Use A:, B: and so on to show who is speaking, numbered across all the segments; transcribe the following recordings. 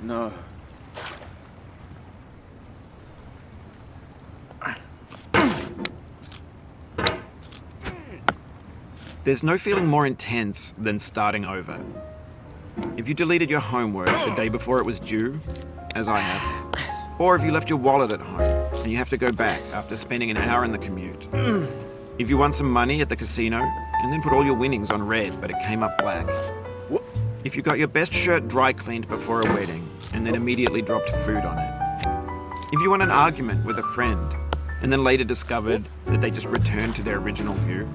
A: No.
B: There's no feeling more intense than starting over. If you deleted your homework the day before it was due, as I have, or if you left your wallet at home and you have to go back after spending an hour in the commute. If you won some money at the casino and then put all your winnings on red but it came up black. If you got your best shirt dry cleaned before a wedding and then immediately dropped food on it. If you won an argument with a friend and then later discovered that they just returned to their original view.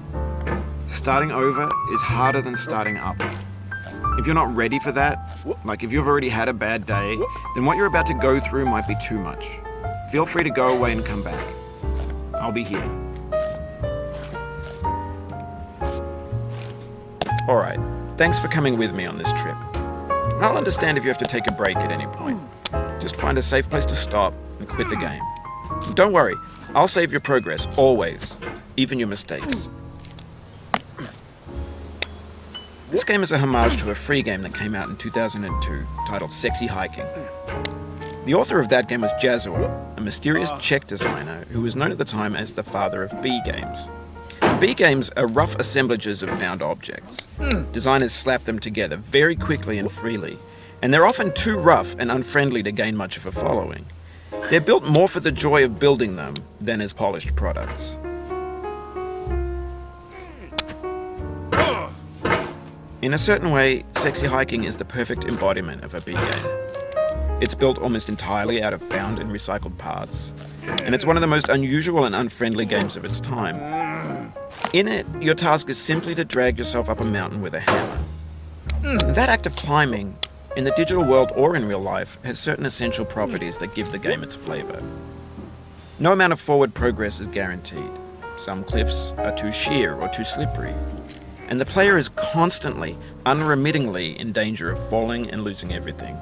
B: Starting over is harder than starting up. If you're not ready for that, like if you've already had a bad day, then what you're about to go through might be too much. Feel free to go away and come back. I'll be here. Alright, thanks for coming with me on this trip. I'll understand if you have to take a break at any point. Just find a safe place to stop and quit the game. Don't worry, I'll save your progress, always, even your mistakes. This game is a homage to a free game that came out in 2002, titled Sexy Hiking. The author of that game was Jazuo, a mysterious Czech designer who was known at the time as the father of B games. B games are rough assemblages of found objects. Designers slap them together very quickly and freely, and they're often too rough and unfriendly to gain much of a following. They're built more for the joy of building them than as polished products. In a certain way, Sexy Hiking is the perfect embodiment of a B game. It's built almost entirely out of found and recycled parts, and it's one of the most unusual and unfriendly games of its time. In it, your task is simply to drag yourself up a mountain with a hammer. That act of climbing, in the digital world or in real life, has certain essential properties that give the game its flavor. No amount of forward progress is guaranteed. Some cliffs are too sheer or too slippery, and the player is constantly, unremittingly in danger of falling and losing everything.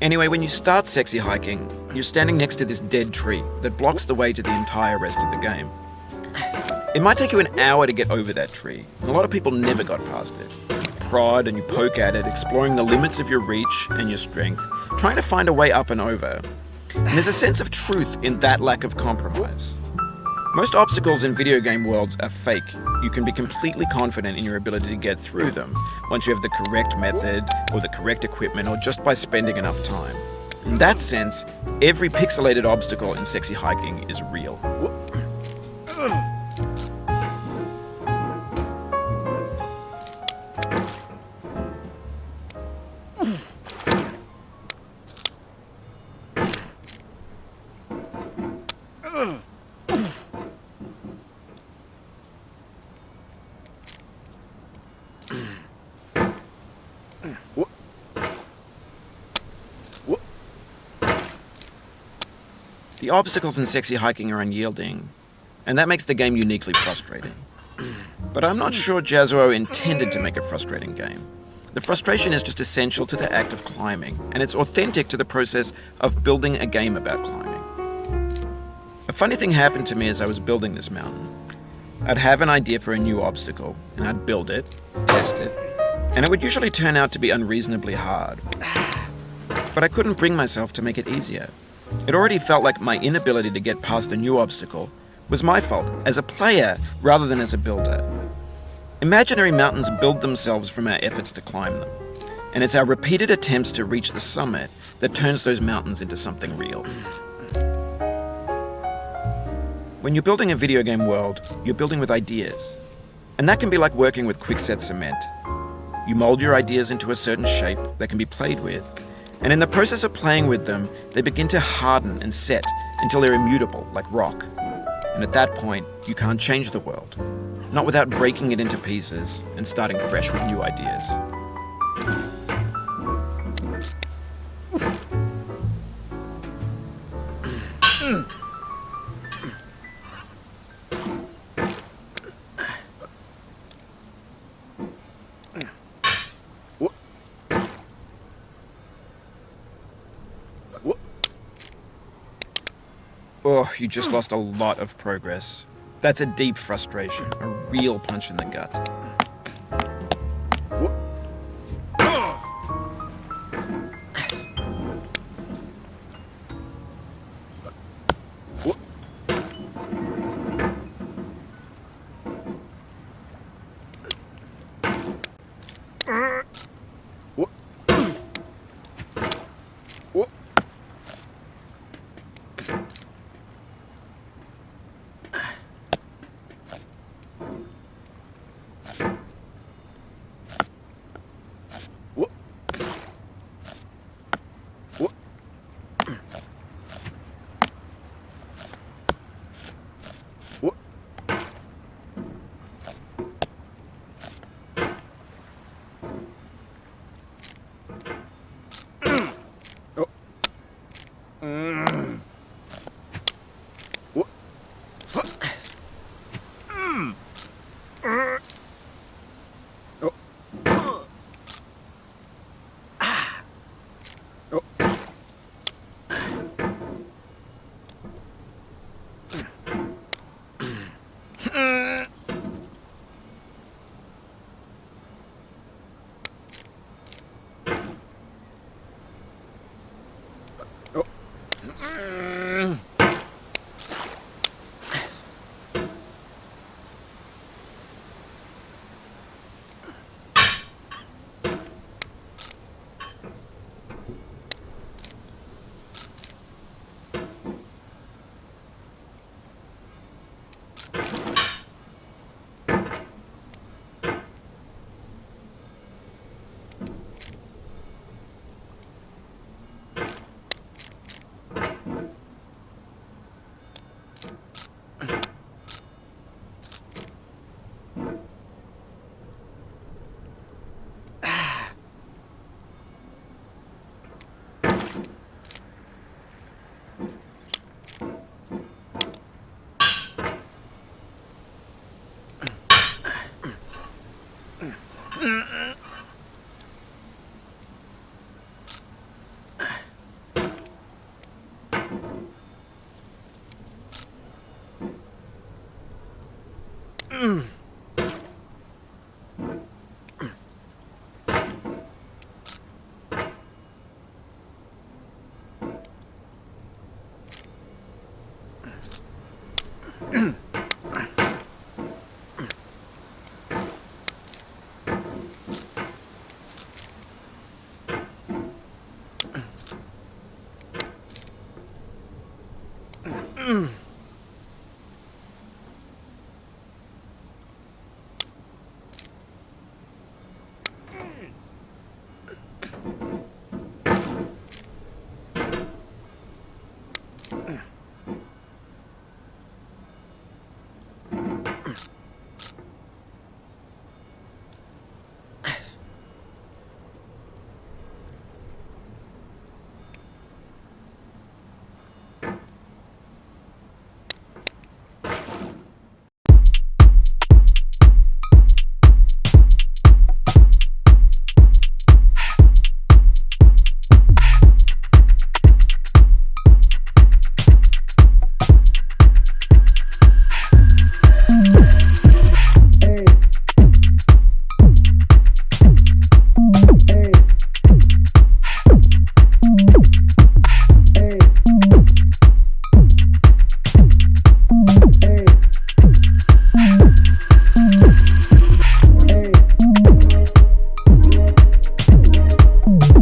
B: Anyway, when you start Sexy Hiking, you're standing next to this dead tree that blocks the way to the entire rest of the game. It might take you an hour to get over that tree, and a lot of people never got past it. You prod and you poke at it, exploring the limits of your reach and your strength, trying to find a way up and over. And there's a sense of truth in that lack of compromise. Most obstacles in video game worlds are fake. You can be completely confident in your ability to get through them once you have the correct method or the correct equipment or just by spending enough time. In that sense, every pixelated obstacle in Sexy Hiking is real. The obstacles in Sexy Hiking are unyielding, and that makes the game uniquely frustrating. But I'm not sure Jazuo intended to make a frustrating game. The frustration is just essential to the act of climbing, and it's authentic to the process of building a game about climbing. A funny thing happened to me as I was building this mountain. I'd have an idea for a new obstacle, and I'd build it, test it, and it would usually turn out to be unreasonably hard. But I couldn't bring myself to make it easier. It already felt like my inability to get past the new obstacle was my fault as a player rather than as a builder. Imaginary mountains build themselves from our efforts to climb them, and it's our repeated attempts to reach the summit that turns those mountains into something real. When you're building a video game world, you're building with ideas, and that can be like working with quickset cement. You mold your ideas into a certain shape that can be played with, and in the process of playing with them, they begin to harden and set until they're immutable, like rock. And at that point, you can't change the world, not without breaking it into pieces and starting fresh with new ideas. Oh, you just lost a lot of progress. That's a deep frustration, a real punch in the gut.